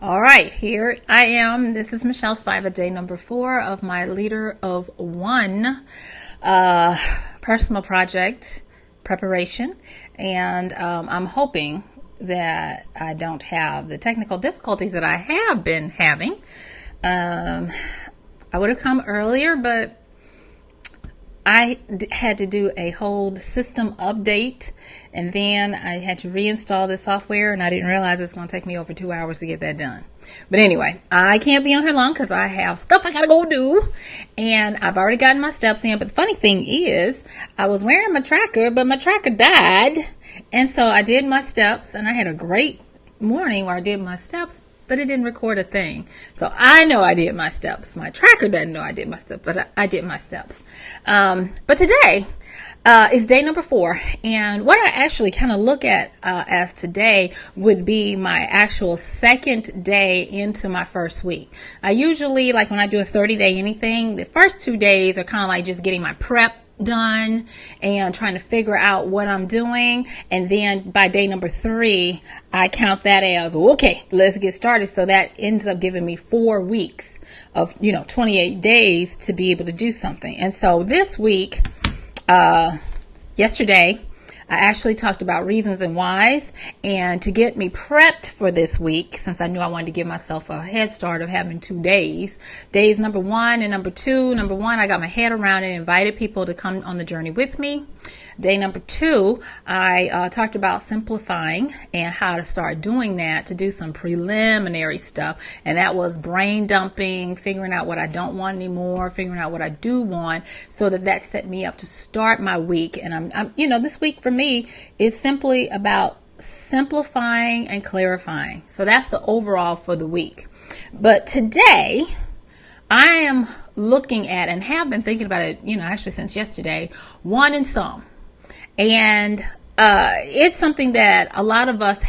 All right, here I am. This is Michelle Spiva, day number 4 of my Leader of One personal project preparation. And I'm hoping that I don't have the technical difficulties that I have been having. I would have come earlier, but I had to do a whole system update, and then I had to reinstall the software, and I didn't realize it was going to take me over 2 hours to get that done. But anyway, I can't be on here long because I have stuff I got to go do, and I've already gotten my steps in. But the funny thing is, I was wearing my tracker, but my tracker died, and so I did my steps, and I had a great morning where I did my steps, but it didn't record a thing. So I know I did my steps. My tracker doesn't know I did my steps, but I did my steps. But today is day number 4. And what I actually kind of look at as today would be my actual second day into my first week. I usually, like when I do a 30-day anything, the first 2 days are kind of like just getting my prep done and trying to figure out what I'm doing, and then by day number 3 I count that as okay, let's get started. So that ends up giving me 4 weeks of 28 days to be able to do something. And so this week, yesterday, I actually talked about reasons and whys, and to get me prepped for this week, since I knew I wanted to give myself a head start of having 2 days. Days number 1 and number 2. Number 1, I got my head around it, invited people to come on the journey with me. Day number 2, I talked about simplifying and how to start doing that, to do some preliminary stuff. And that was brain dumping, figuring out what I don't want anymore, figuring out what I do want, so that set me up to start my week. And I'm this week for me is simply about simplifying and clarifying. So that's the overall for the week. But today, I am looking at, and have been thinking about it, actually since yesterday, one and some. And it's something that a lot of us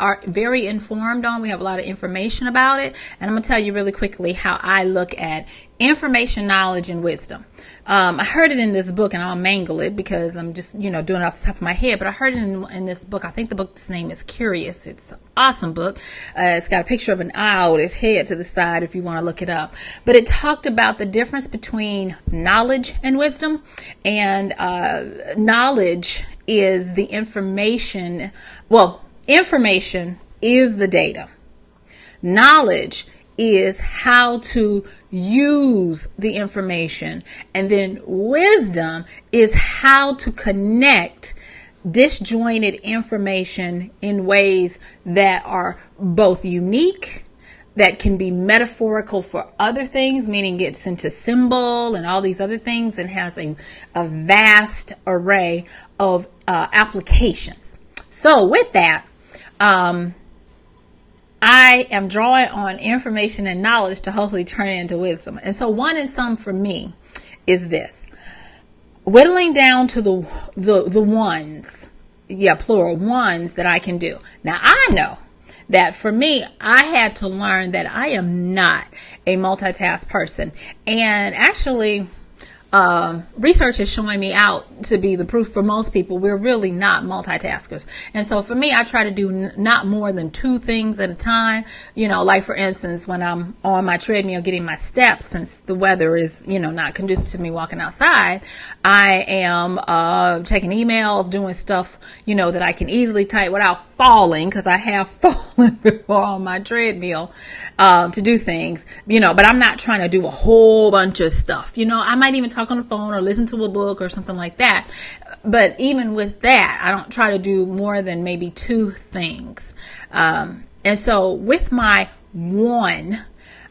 are very informed on. We have a lot of information about it. And I'm going to tell you really quickly how I look at information, knowledge, and wisdom. I heard it in this book, and I'll mangle it because I'm just, doing it off the top of my head. But I heard it in this book. I think the book's name is Curious. It's an awesome book. It's got a picture of an owl with its head to the side if you want to look it up. But it talked about the difference between knowledge and wisdom. And knowledge is the information. Well, information is the data. Knowledge is how to use the information. And then wisdom is how to connect disjointed information in ways that are both unique, that can be metaphorical for other things, meaning gets into symbol and all these other things, and has a vast array of applications. So with that, I am drawing on information and knowledge to hopefully turn it into wisdom. And so one and some for me is this: whittling down to the ones, plural, ones that I can do. Now I know that for me, I had to learn that I am not a multitask person. And actually, research is showing me out to be the proof for most people. We're really not multitaskers. And so for me, I try to do not more than 2 things at a time. Like for instance, when I'm on my treadmill getting my steps, since the weather is, not conducive to me walking outside, I am checking emails, doing stuff, that I can easily type without falling, because I have fallen before on my treadmill to do things, but I'm not trying to do a whole bunch of stuff. I might even talk on the phone or listen to a book or something like that. But even with that, I don't try to do more than maybe 2 things. And so with my one,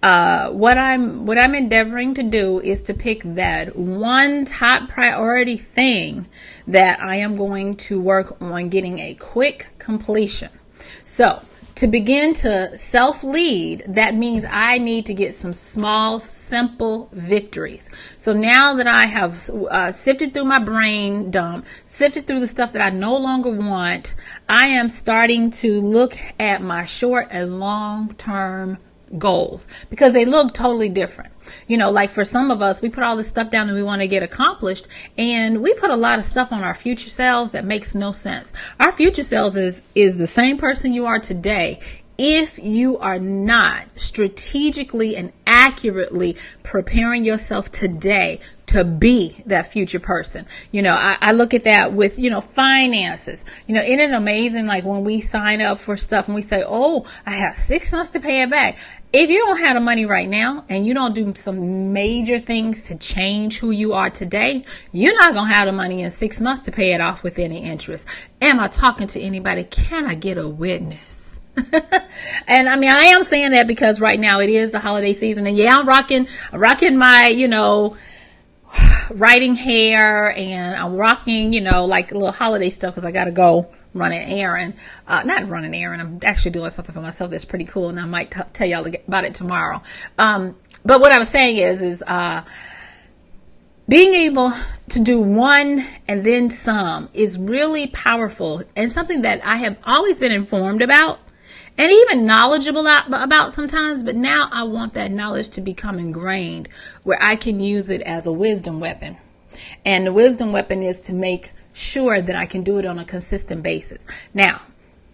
what I'm endeavoring to do is to pick that one top priority thing that I am going to work on getting a quick completion. So to begin to self-lead, that means I need to get some small, simple victories. So now that I have sifted through my brain dump, sifted through the stuff that I no longer want, I am starting to look at my short and long-term goals, because they look totally different. Like for some of us, we put all this stuff down that we want to get accomplished, and we put a lot of stuff on our future selves that makes no sense. Our future selves is the same person you are today, if you are not strategically and accurately preparing yourself today to be that future person. I look at that with, finances. Isn't it amazing? Like when we sign up for stuff and we say, oh, I have 6 months to pay it back. If you don't have the money right now and you don't do some major things to change who you are today, you're not going to have the money in 6 months to pay it off with any interest. Am I talking to anybody? Can I get a witness? And I am saying that because right now it is the holiday season, and I'm rocking my, writing hair, and I'm rocking, like a little holiday stuff because I got to go run an errand. Not run an errand. I'm actually doing something for myself that's pretty cool, and I might tell y'all about it tomorrow. But what I was saying is being able to do one and then some is really powerful, and something that I have always been informed about and even knowledgeable about sometimes, but now I want that knowledge to become ingrained where I can use it as a wisdom weapon. And the wisdom weapon is to make sure that I can do it on a consistent basis. Now,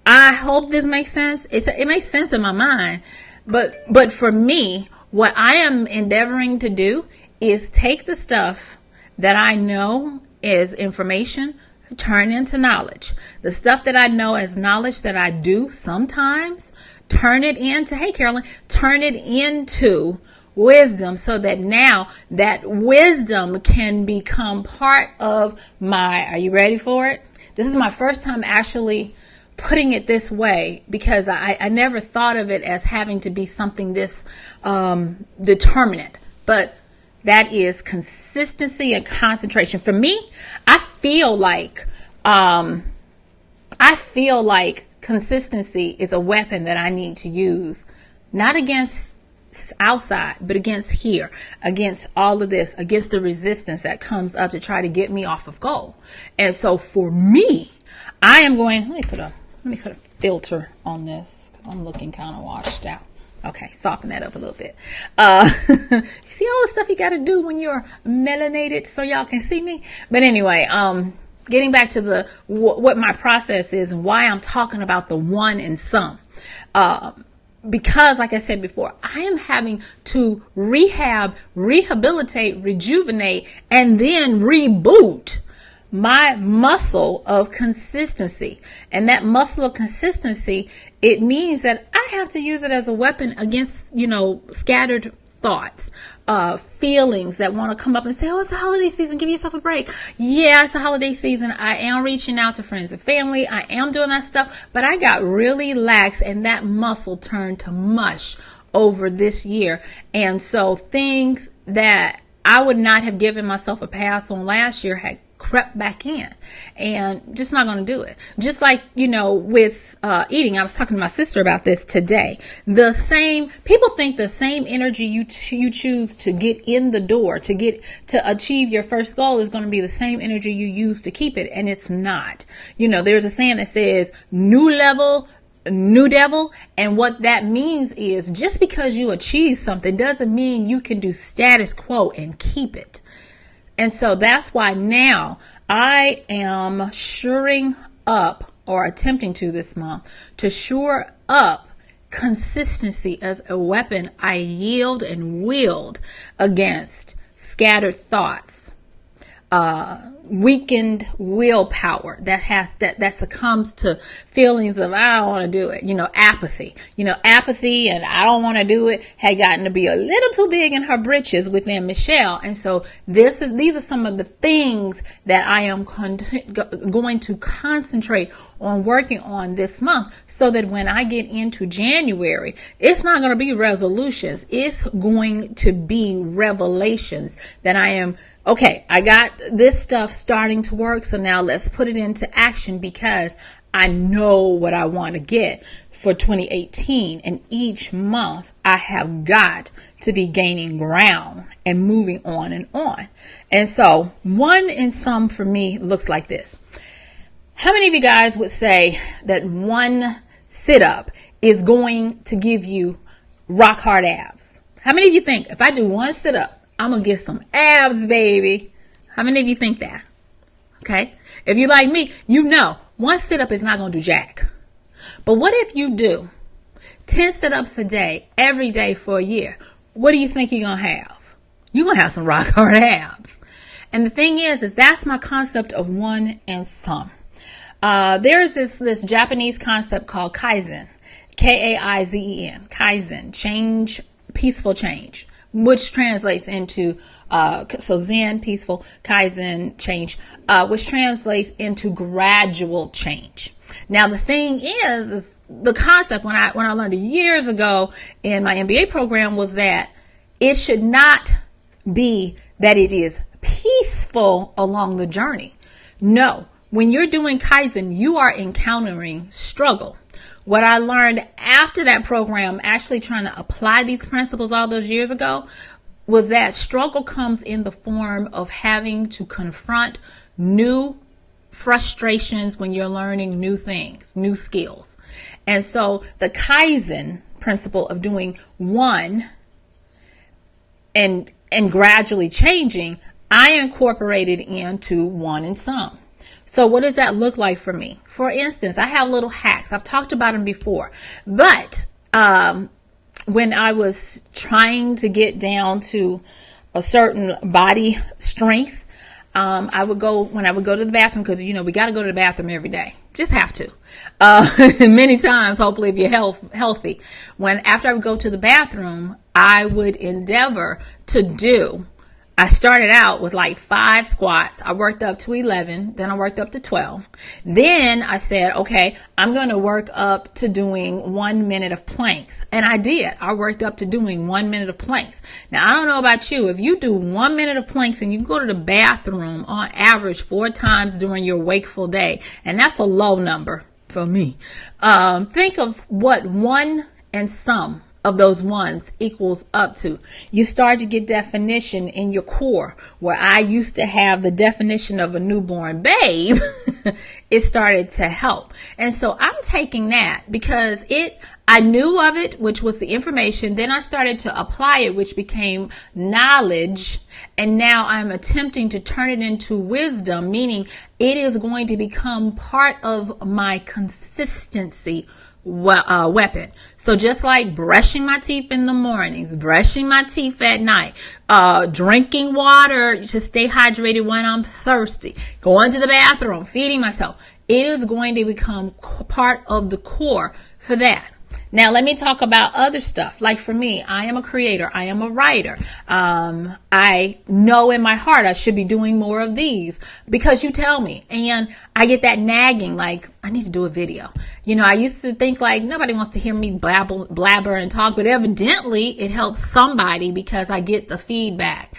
I hope this makes sense. It makes sense in my mind, but for me, what I am endeavoring to do is take the stuff that I know is information, turn into knowledge. The stuff that I know as knowledge that I do sometimes, turn it into, hey Carolyn, turn it into wisdom, so that now that wisdom can become part of are you ready for it? This is my first time actually putting it this way, because I never thought of it as having to be something this determinate, but that is consistency and concentration. For me, I feel like consistency is a weapon that I need to use, not against outside, but against here, against all of this, against the resistance that comes up to try to get me off of goal. And so for me, I am going, let me put a filter on this. I'm looking kind of washed out. Okay, soften that up a little bit. You see all the stuff you got to do when you're melanated so y'all can see me? But anyway, getting back to what my process is and why I'm talking about the one and some. Because like I said before, I am having to rehabilitate, rejuvenate, and then reboot my muscle of consistency. And that muscle of consistency, it means that I have to use it as a weapon against, scattered thoughts, feelings that want to come up and say, oh, it's the holiday season, give yourself a break. Yeah, it's a holiday season. I am reaching out to friends and family. I am doing that stuff, but I got really lax, and that muscle turned to mush over this year. And so things that I would not have given myself a pass on last year had crept back in, and just not going to do it. Just like, with eating, I was talking to my sister about this today. People think the same energy you choose to get in the door, to achieve your first goal, is going to be the same energy you use to keep it. And it's not. There's a saying that says new level, new devil. And what that means is just because you achieve something doesn't mean you can do status quo and keep it. And so that's why now I am shoring up, or attempting to this month, to shore up consistency as a weapon I yield and wield against scattered thoughts, weakened willpower that succumbs to feelings of I don't want to do it, apathy, and I don't want to do it had gotten to be a little too big in her britches within Michelle. And so these are some of the things that I am going to concentrate on working on this month, so that when I get into January, it's not going to be resolutions. It's going to be revelations that okay, I got this stuff starting to work, so now let's put it into action, because I know what I want to get for 2018. And each month I have got to be gaining ground and moving on and on. And so one and some for me looks like this. How many of you guys would say that one sit-up is going to give you rock hard abs? How many of you think if I do one sit-up, I'm going to get some abs, baby? How many of you think that? Okay. If you're like me, one sit-up is not going to do jack. But what if you do 10 sit-ups a day, every day for a year, what do you think you're going to have? You're going to have some rock hard abs. And the thing is that's my concept of one and some. There's this Japanese concept called Kaizen, Kaizen, Kaizen, change, peaceful change, which translates into so Zen, peaceful, Kaizen, change, which translates into gradual change. Now, the thing is the concept when I learned it years ago in my MBA program was that it should not be that it is peaceful along the journey. No, when you're doing Kaizen, you are encountering struggle. What I learned after that program, actually trying to apply these principles all those years ago, was that struggle comes in the form of having to confront new frustrations when you're learning new things, new skills. And so the Kaizen principle of doing one and gradually changing, I incorporated into one and some. So what does that look like for me? For instance, I have little hacks. I've talked about them before, but when I was trying to get down to a certain body strength, I would go to the bathroom, because, we got to go to the bathroom every day. Just have to. Many times, hopefully, if you're healthy. After I would go to the bathroom, I would endeavor to I started out with like 5 squats. I worked up to 11. Then I worked up to 12. Then I said, okay, I'm going to work up to doing 1 minute of planks. And I did. I worked up to doing 1 minute of planks. Now, I don't know about you. If you do 1 minute of planks and you go to the bathroom on average 4 times during your wakeful day, and that's a low number for me, think of what one and some of those ones equals up to. You start to get definition in your core. Where I used to have the definition of a newborn babe, it started to help. And so I'm taking that because I knew of it, which was the information. Then I started to apply it, which became knowledge. And now I'm attempting to turn it into wisdom, meaning it is going to become part of my consistency weapon. So just like brushing my teeth in the mornings, brushing my teeth at night, drinking water to stay hydrated when I'm thirsty, going to the bathroom, feeding myself, it is going to become part of the core for that. Now, let me talk about other stuff. Like for me, I am a creator. I am a writer. I know in my heart I should be doing more of these because you tell me. And I get that nagging, like, I need to do a video. I used to think like nobody wants to hear me blabber and talk, but evidently it helps somebody because I get the feedback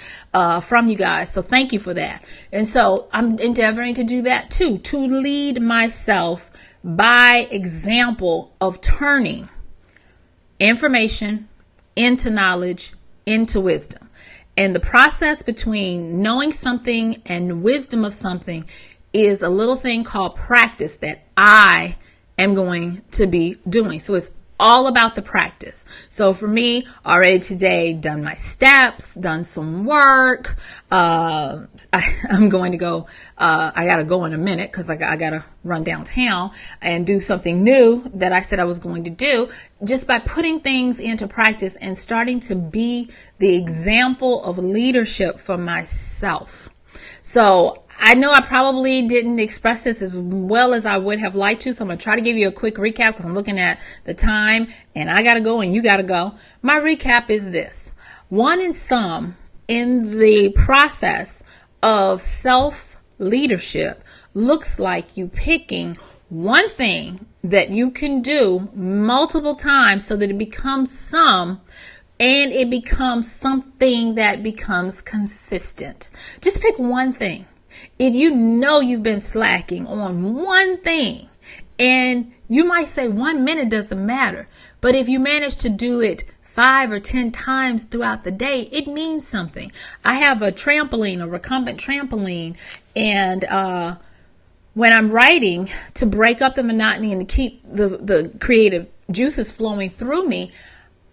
from you guys. So thank you for that. And so I'm endeavoring to do that too, to lead myself by example of turning information into knowledge, into wisdom. And the process between knowing something and wisdom of something is a little thing called practice that I am going to be doing. So it's all about the practice. So for me, already today, done my steps, done some work. I'm going to go, I got to go in a minute because I got to run downtown and do something new that I said I was going to do, just by putting things into practice and starting to be the example of leadership for myself. So I know I probably didn't express this as well as I would have liked to, so I'm going to try to give you a quick recap because I'm looking at the time and I got to go and you got to go. My recap is this. One and some in the process of self-leadership looks like you picking one thing that you can do multiple times so that it becomes some, and it becomes something that becomes consistent. Just pick one thing. If you know you've been slacking on one thing, and you might say 1 minute doesn't matter, but if you manage to do it 5 or 10 times throughout the day, it means something. I have a trampoline, a recumbent trampoline, and when I'm writing, to break up the monotony and to keep the creative juices flowing through me,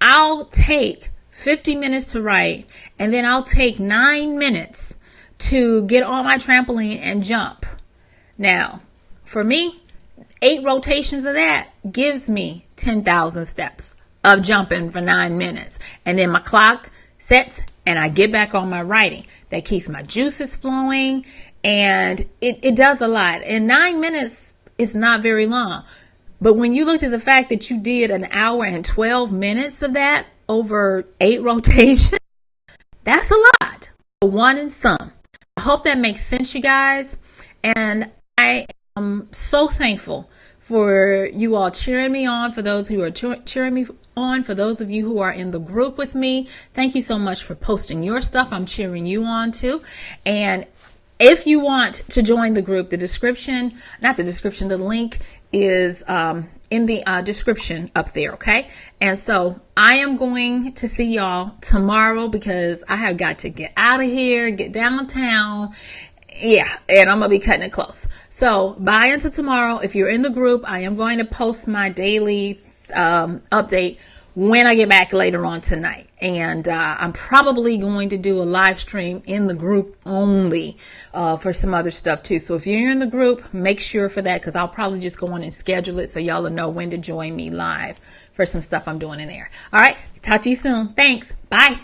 I'll take 50 minutes to write, and then I'll take 9 minutes to get on my trampoline and jump. Now, for me, 8 rotations of that gives me 10,000 steps. of jumping for 9 minutes. And then my clock sets and I get back on my writing. That keeps my juices flowing, and it does a lot. And 9 minutes is not very long. But when you looked at the fact that you did an hour and 12 minutes of that over 8 rotations, that's a lot. One and some. I hope that makes sense, you guys. And I am so thankful for you all cheering me on, for those who are cheering me on, for those of you who are in the group with me. Thank you so much for posting your stuff. I'm cheering you on too. And if you want to join the group, the link is in the description up there, okay? And so I am going to see y'all tomorrow because I have got to get out of here, get downtown. Yeah, and I'm going to be cutting it close. So bye until tomorrow. If you're in the group, I am going to post my daily update when I get back later on tonight. And I'm probably going to do a live stream in the group only for some other stuff too. So if you're in the group, make sure for that, because I'll probably just go on and schedule it so y'all will know when to join me live for some stuff I'm doing in there. All right. Talk to you soon. Thanks. Bye.